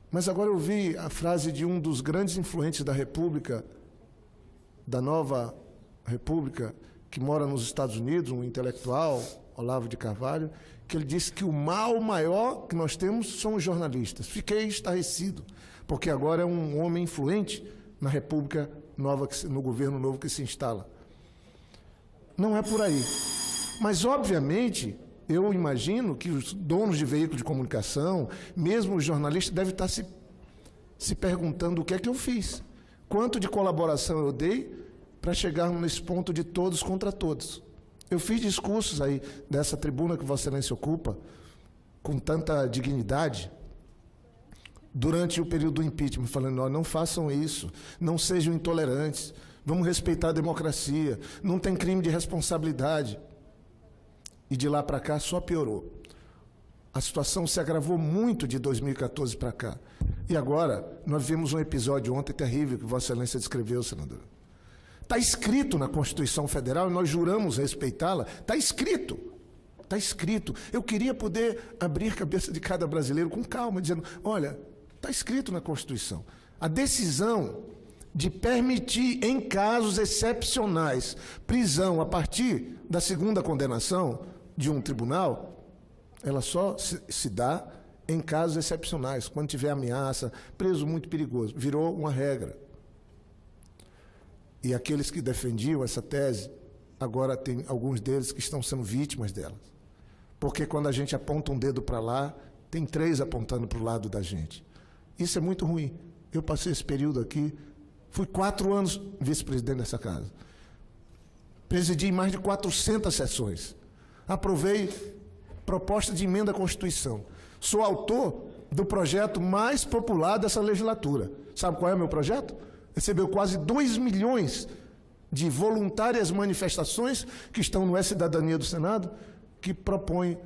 Mas agora eu vi a frase de um dos grandes influentes da República, da nova República, que mora nos Estados Unidos, um intelectual, Olavo de Carvalho, que ele disse que o mal maior que nós temos são os jornalistas. Fiquei estarrecido, porque agora é um homem influente na República nova, no governo novo que se instala. Não é por aí. Mas, obviamente, eu imagino que os donos de veículos de comunicação, mesmo os jornalistas, devem estar se perguntando o que é que eu fiz. Quanto de colaboração eu dei para chegarmos nesse ponto de todos contra todos. Eu fiz discursos aí dessa tribuna que Vossa Excelência ocupa, com tanta dignidade, durante o período do impeachment, falando, não façam isso, não sejam intolerantes, vamos respeitar a democracia, não tem crime de responsabilidade. E de lá para cá só piorou. A situação se agravou muito de 2014 para cá. E agora, nós vimos um episódio ontem terrível que Vossa Excelência descreveu, senadora. Está escrito na Constituição Federal e nós juramos respeitá-la. Está escrito. Está escrito. Eu queria poder abrir a cabeça de cada brasileiro com calma, dizendo, olha, está escrito na Constituição. A decisão de permitir, em casos excepcionais, prisão a partir da segunda condenação de um tribunal, ela só se dá em casos excepcionais, quando tiver ameaça, preso muito perigoso. Virou uma regra. E aqueles que defendiam essa tese, agora tem alguns deles que estão sendo vítimas delas. Porque quando a gente aponta um dedo para lá, tem 3 apontando para o lado da gente. Isso é muito ruim. Eu passei esse período aqui, fui 4 anos vice-presidente dessa casa. Presidi mais de 400 sessões. Aprovei proposta de emenda à Constituição. Sou autor do projeto mais popular dessa legislatura. Sabe qual é o meu projeto? Recebeu quase 2 milhões de voluntárias manifestações que estão no E-Cidadania do Senado, que propõe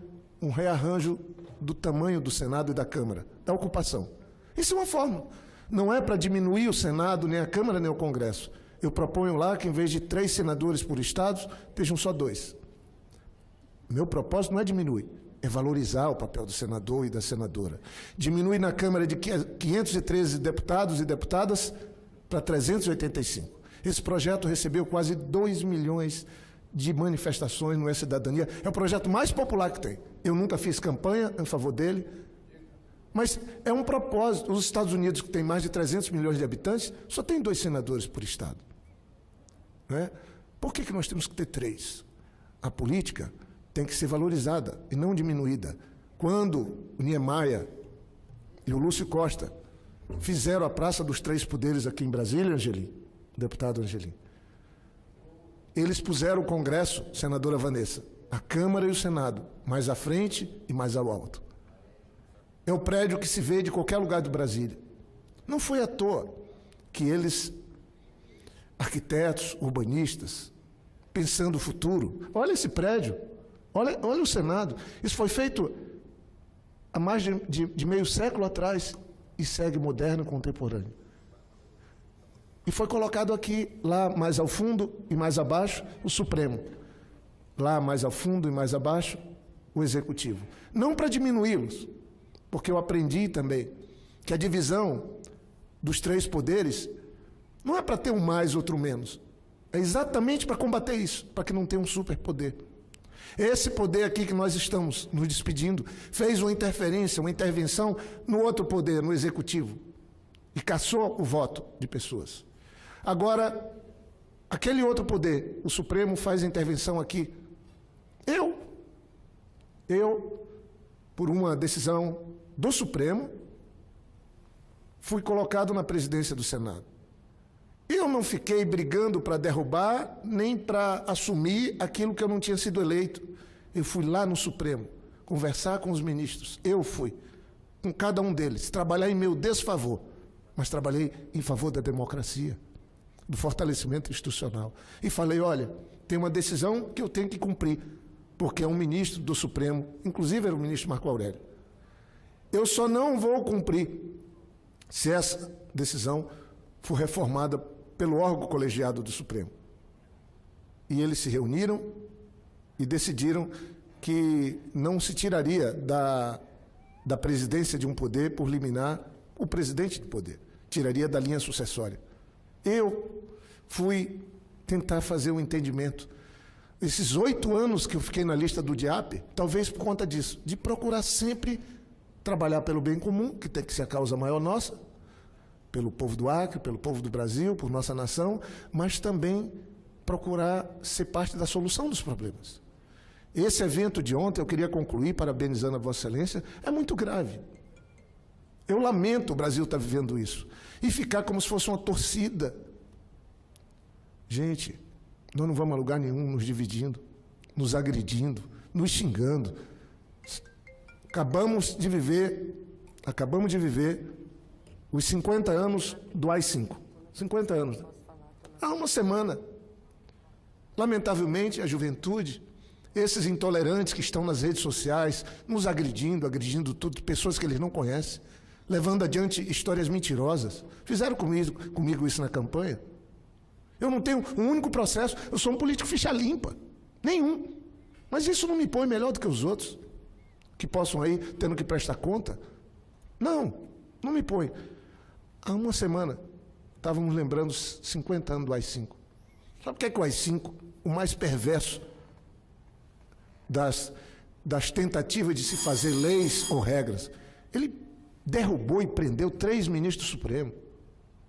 um rearranjo do tamanho do Senado e da Câmara, da ocupação. Isso é uma forma. Não é para diminuir o Senado, nem a Câmara, nem o Congresso. Eu proponho lá que, em vez de 3 senadores por estado, estejam só 2. Meu propósito não é diminuir, é valorizar o papel do senador e da senadora. Diminuir na Câmara de 513 deputados e deputadas para 385. Esse projeto recebeu quase 2 milhões de manifestações no E-Cidadania. É o projeto mais popular que tem. Eu nunca fiz campanha em favor dele, mas é um propósito. Os Estados Unidos, que tem mais de 300 milhões de habitantes, só tem 2 senadores por estado. Não é? Por que nós temos que ter 3? A política tem que ser valorizada e não diminuída. Quando o Niemeyer e o Lúcio Costa fizeram a Praça dos 3 Poderes aqui em Brasília, Angelim, deputado Angelim, eles puseram o Congresso, senadora Vanessa, a Câmara e o Senado, mais à frente e mais ao alto. É o prédio que se vê de qualquer lugar do Brasília. Não foi à toa que eles, arquitetos, urbanistas, pensando o futuro, olha esse prédio, olha o Senado. Isso foi feito há mais de meio século atrás e segue moderno e contemporâneo. E foi colocado aqui, lá mais ao fundo e mais abaixo, o Supremo. Lá mais ao fundo e mais abaixo, o Executivo. Não para diminuí-los, porque eu aprendi também que a divisão dos 3 poderes não é para ter um mais, outro menos. É exatamente para combater isso, para que não tenha um superpoder. Esse poder aqui que nós estamos nos despedindo fez uma interferência, uma intervenção no outro poder, no Executivo, e caçou o voto de pessoas. Agora, aquele outro poder, o Supremo, faz a intervenção aqui. Eu, por uma decisão do Supremo, fui colocado na presidência do Senado. Eu não fiquei brigando para derrubar, nem para assumir aquilo que eu não tinha sido eleito. Eu fui lá no Supremo, conversar com os ministros. Eu fui, com cada um deles, trabalhar em meu desfavor, mas trabalhei em favor da democracia, do fortalecimento institucional. E falei, olha, tem uma decisão que eu tenho que cumprir, porque é um ministro do Supremo, inclusive era o ministro Marco Aurélio. Eu só não vou cumprir se essa decisão for reformada pelo órgão colegiado do Supremo. E eles se reuniram e decidiram que não se tiraria da presidência de um poder por liminar o presidente do poder. Tiraria da linha sucessória. Eu fui tentar fazer um entendimento. Esses 8 anos que eu fiquei na lista do DIAP, talvez por conta disso, de procurar sempre trabalhar pelo bem comum, que tem que ser a causa maior nossa, pelo povo do Acre, pelo povo do Brasil, por nossa nação, mas também procurar ser parte da solução dos problemas. Esse evento de ontem, eu queria concluir parabenizando a Vossa Excelência, é muito grave. Eu lamento o Brasil estar vivendo isso. E ficar como se fosse uma torcida. Gente, nós não vamos a lugar nenhum nos dividindo, nos agredindo, nos xingando. Acabamos de viver os 50 anos do AI-5. 50 anos. Há uma semana. Lamentavelmente, a juventude, esses intolerantes que estão nas redes sociais, nos agredindo tudo, pessoas que eles não conhecem, levando adiante histórias mentirosas. Fizeram comigo isso na campanha. Eu não tenho um único processo, eu sou um político ficha limpa. Nenhum. Mas isso não me põe melhor do que os outros, que possam aí, tendo que prestar conta. Não me põe. Há uma semana, estávamos lembrando os 50 anos do AI-5. Sabe o que é o AI-5? O mais perverso das tentativas de se fazer leis ou regras. Ele derrubou e prendeu 3 ministros do Supremo.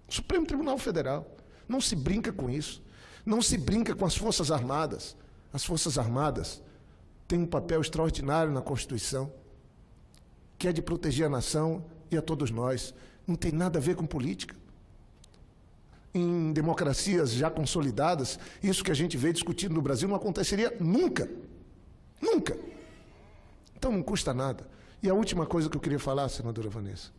Supremo Tribunal Federal. Não se brinca com isso. Não se brinca com as Forças Armadas. As Forças Armadas têm um papel extraordinário na Constituição, que é de proteger a nação e a todos nós. Não tem nada a ver com política. Em democracias já consolidadas, isso que a gente vê discutindo no Brasil não aconteceria nunca. Nunca. Então não custa nada. E a última coisa que eu queria falar, senadora Vanessa.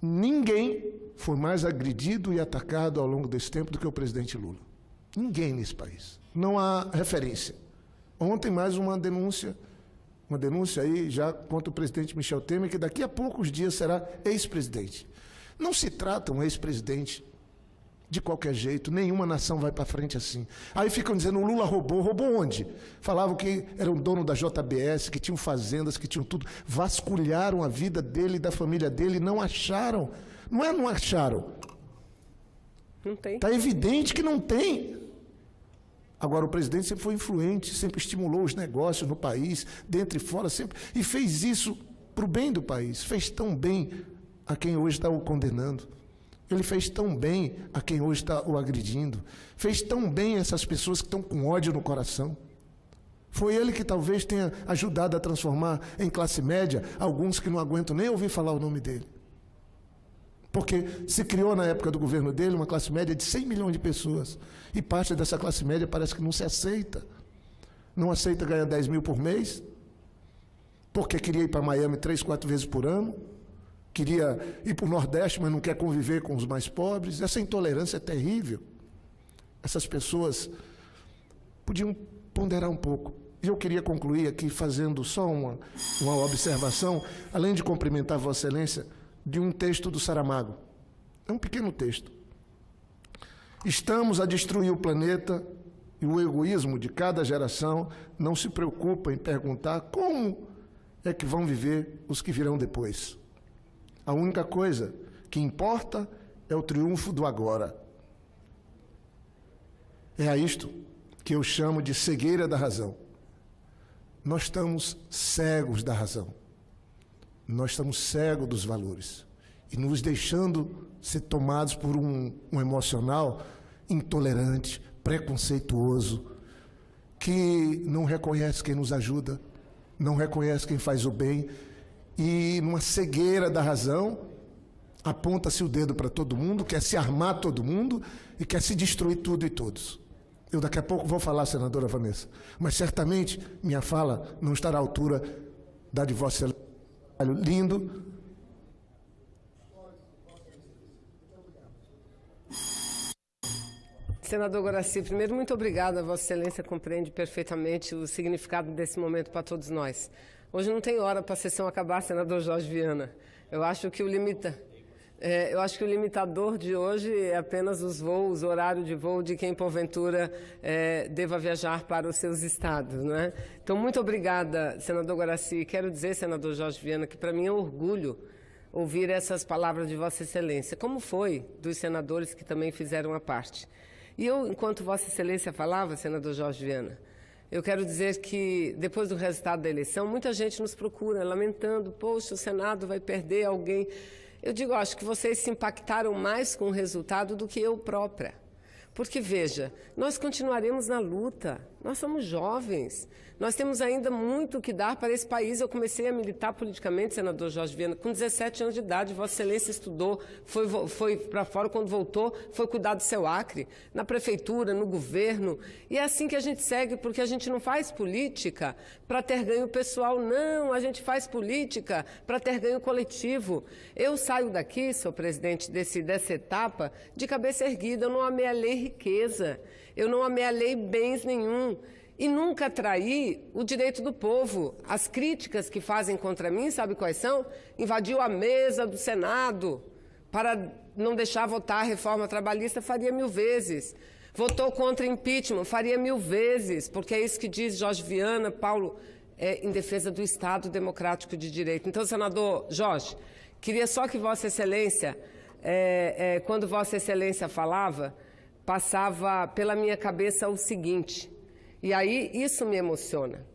Ninguém foi mais agredido e atacado ao longo desse tempo do que o presidente Lula. Ninguém nesse país. Não há referência. Ontem mais uma denúncia aí já contra o presidente Michel Temer, que daqui a poucos dias será ex-presidente. Não se trata um ex-presidente de qualquer jeito, nenhuma nação vai para frente assim. Aí ficam dizendo, o Lula roubou. Roubou onde? Falavam que era um dono da JBS, que tinham fazendas, que tinham tudo. Vasculharam a vida dele e da família dele e não acharam. Não acharam. Não tem. Está evidente que não tem. Agora, o presidente sempre foi influente, sempre estimulou os negócios no país, dentro e fora, sempre, e fez isso para o bem do país. Fez tão bem a quem hoje está o condenando. Ele fez tão bem a quem hoje está o agredindo. Fez tão bem essas pessoas que estão com ódio no coração. Foi ele que talvez tenha ajudado a transformar em classe média alguns que não aguentam nem ouvir falar o nome dele. Porque se criou na época do governo dele uma classe média de 100 milhões de pessoas. E parte dessa classe média parece que não se aceita. Não aceita ganhar 10 mil por mês, porque queria ir para Miami 3, 4 vezes por ano. Queria ir para o Nordeste, mas não quer conviver com os mais pobres. Essa intolerância é terrível. Essas pessoas podiam ponderar um pouco. E eu queria concluir aqui fazendo só uma observação, além de cumprimentar Vossa Excelência, de um texto do Saramago. É um pequeno texto. Estamos a destruir o planeta e o egoísmo de cada geração não se preocupa em perguntar como é que vão viver os que virão depois. A única coisa que importa é o triunfo do agora. É a isto que eu chamo de cegueira da razão. Nós estamos cegos da razão. Nós estamos cegos dos valores. E nos deixando ser tomados por um emocional intolerante, preconceituoso, que não reconhece quem nos ajuda, não reconhece quem faz o bem, e numa cegueira da razão, aponta-se o dedo para todo mundo, quer se armar todo mundo e quer se destruir tudo e todos. Eu daqui a pouco vou falar, senadora Vanessa, mas certamente minha fala não estará à altura da de Vossa Excelência. Lindo. Senador Guaraci, primeiro, muito obrigada. Vossa Excelência compreende perfeitamente o significado desse momento para todos nós. Hoje não tem hora para a sessão acabar, senador Jorge Viana. Eu acho que o limitador de hoje é apenas os voos, o horário de voo de quem, porventura, deva viajar para os seus estados, não é? Então, muito obrigada, senador Guaraci. Quero dizer, senador Jorge Viana, que para mim é um orgulho ouvir essas palavras de Vossa Excelência, como foi dos senadores que também fizeram a parte. E eu, enquanto Vossa Excelência falava, senador Jorge Viana, eu quero dizer que, depois do resultado da eleição, muita gente nos procura, lamentando, poxa, o Senado vai perder alguém. Eu digo, acho que vocês se impactaram mais com o resultado do que eu própria. Porque, veja, nós continuaremos na luta, nós somos jovens, nós temos ainda muito o que dar para esse país. Eu comecei a militar politicamente, senador Jorge Viana, com 17 anos de idade. Vossa Excelência estudou, foi para fora, quando voltou, foi cuidar do seu Acre, na prefeitura, no governo. E é assim que a gente segue, porque a gente não faz política para ter ganho pessoal, não, a gente faz política para ter ganho coletivo. Eu saio daqui, senhor presidente, dessa etapa, de cabeça erguida. Eu não amealhei riqueza, eu não amealhei bens nenhum. E nunca traí o direito do povo. As críticas que fazem contra mim, sabe quais são? Invadiu a mesa do Senado para não deixar votar a reforma trabalhista, faria 1000 vezes. Votou contra impeachment, faria 1000 vezes, porque é isso que diz Jorge Viana, Paulo, em defesa do Estado Democrático de Direito. Então, senador Jorge, queria só que Vossa Excelência, quando Vossa Excelência falava, passava pela minha cabeça o seguinte, e aí isso me emociona.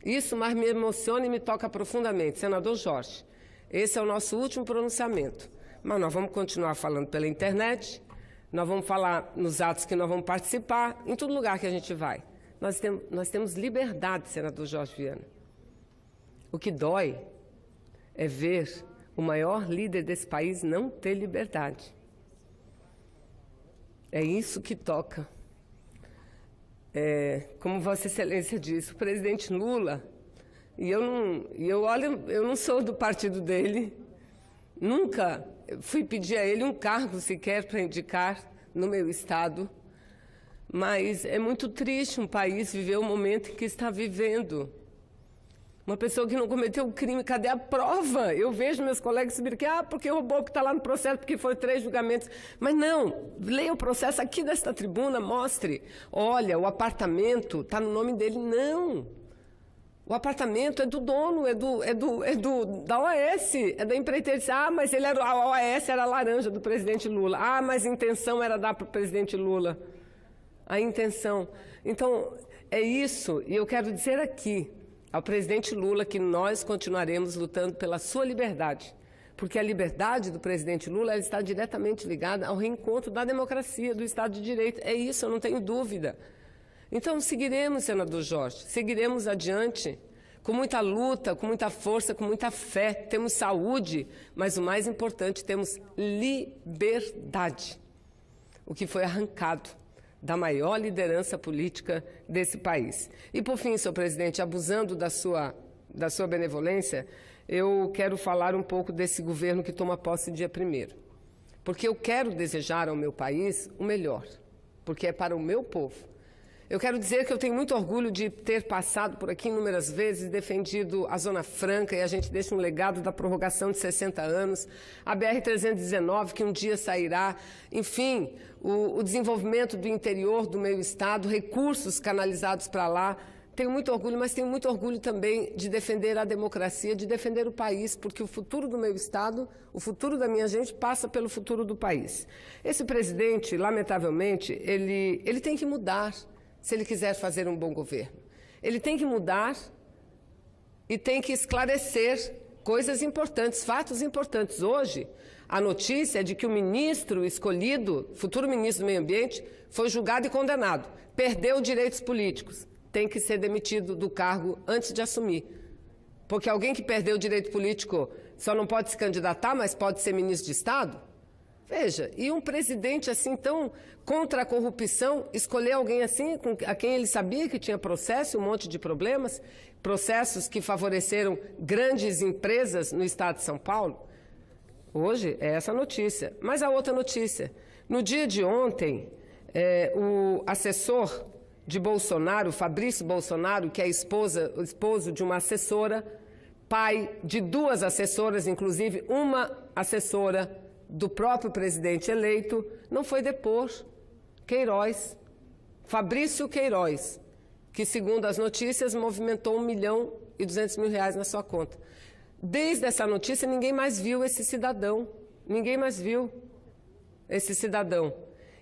Isso mais me emociona e me toca profundamente. Senador Jorge, esse é o nosso último pronunciamento, mas nós vamos continuar falando pela internet, nós vamos falar nos atos que nós vamos participar, em todo lugar que a gente vai. Nós temos liberdade, senador Jorge Viana. O que dói é ver o maior líder desse país não ter liberdade. É isso que toca. Como Vossa Excelência disse, o presidente Lula, eu não sou do partido dele, nunca fui pedir a ele um cargo sequer para indicar no meu estado, mas é muito triste um país viver o momento em que está vivendo. Uma pessoa que não cometeu o crime, cadê a prova? Eu vejo meus colegas subirem aqui, porque roubou, que está lá no processo, porque foi 3 julgamentos. Mas não, leia o processo aqui desta tribuna, mostre. Olha, o apartamento está no nome dele. Não. O apartamento é do dono, da OAS, é da empreiteira. Mas a OAS era a laranja do presidente Lula. Mas a intenção era dar para o presidente Lula. A intenção. Então, é isso, e eu quero dizer aqui ao presidente Lula que nós continuaremos lutando pela sua liberdade, porque a liberdade do presidente Lula ela está diretamente ligada ao reencontro da democracia, do Estado de Direito. É isso, eu não tenho dúvida. Então, seguiremos, senador Jorge, seguiremos adiante, com muita luta, com muita força, com muita fé. Temos saúde, mas o mais importante, temos liberdade, o que foi arrancado da maior liderança política desse país. E, por fim, senhor presidente, abusando da sua benevolência, eu quero falar um pouco desse governo que toma posse dia 1º. Porque eu quero desejar ao meu país o melhor, porque é para o meu povo. Eu quero dizer que eu tenho muito orgulho de ter passado por aqui inúmeras vezes, defendido a Zona Franca, e a gente deixa um legado da prorrogação de 60 anos, a BR-319, que um dia sairá, enfim, o desenvolvimento do interior do meu estado, recursos canalizados para lá. Tenho muito orgulho, mas tenho muito orgulho também de defender a democracia, de defender o país, porque o futuro do meu estado, o futuro da minha gente, passa pelo futuro do país. Esse presidente, lamentavelmente, ele tem que mudar, se ele quiser fazer um bom governo. Ele tem que mudar e tem que esclarecer coisas importantes, fatos importantes. Hoje, a notícia é de que o ministro escolhido, futuro ministro do Meio Ambiente, foi julgado e condenado. Perdeu direitos políticos. Tem que ser demitido do cargo antes de assumir. Porque alguém que perdeu o direito político só não pode se candidatar, mas pode ser ministro de Estado? Veja, e um presidente assim tão contra a corrupção, escolher alguém assim, a quem ele sabia que tinha processo, um monte de problemas, processos que favoreceram grandes empresas no estado de São Paulo? Hoje é essa notícia. Mas a outra notícia. No dia de ontem, o assessor de Bolsonaro, Fabrício Bolsonaro, que é o esposo de uma assessora, pai de 2 assessoras, inclusive uma assessora do próprio presidente eleito, não foi depor Queiroz, Fabrício Queiroz, que, segundo as notícias, movimentou R$1.200.000 na sua conta. Desde essa notícia, ninguém mais viu esse cidadão. Ninguém mais viu esse cidadão.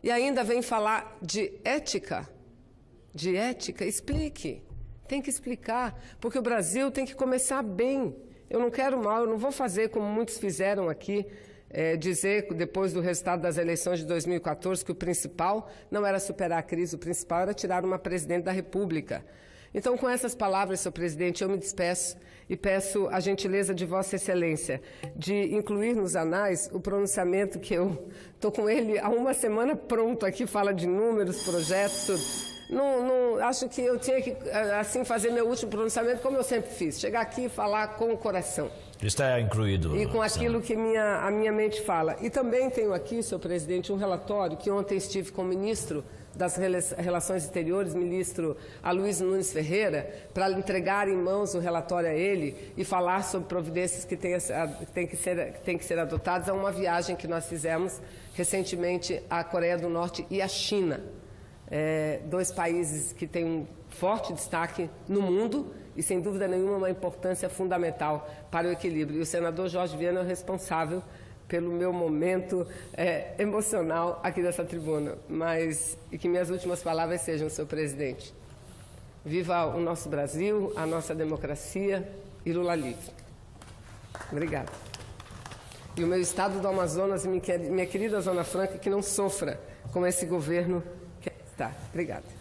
E ainda vem falar de ética. De ética? Explique. Tem que explicar, porque o Brasil tem que começar bem. Eu não quero mal, eu não vou fazer como muitos fizeram aqui, dizer, depois do resultado das eleições de 2014, que o principal não era superar a crise, o principal era tirar uma presidente da República. Então, com essas palavras, senhor presidente, eu me despeço e peço a gentileza de Vossa Excelência de incluir nos anais o pronunciamento que eu estou com ele há uma semana pronto aqui, fala de números, projetos, tudo. acho que eu tinha que assim fazer meu último pronunciamento como eu sempre fiz, chegar aqui e falar com o coração. Está incluído. E com aquilo que a minha mente fala. E também tenho aqui, senhor presidente, um relatório que ontem estive com o ministro das Relações Exteriores, ministro Aloysio Nunes Ferreira, para entregar em mãos o relatório a ele e falar sobre providências que têm que ser adotadas a uma viagem que nós fizemos recentemente à Coreia do Norte e à China. Dois países que têm um forte destaque no mundo e, sem dúvida nenhuma, uma importância fundamental para o equilíbrio. E o senador Jorge Viana é o responsável pelo meu momento emocional aqui dessa tribuna. E que minhas últimas palavras sejam, senhor presidente: viva o nosso Brasil, a nossa democracia e Lula livre. Obrigada. E o meu estado do Amazonas e minha querida Zona Franca, que não sofra com esse governo que está. Obrigada.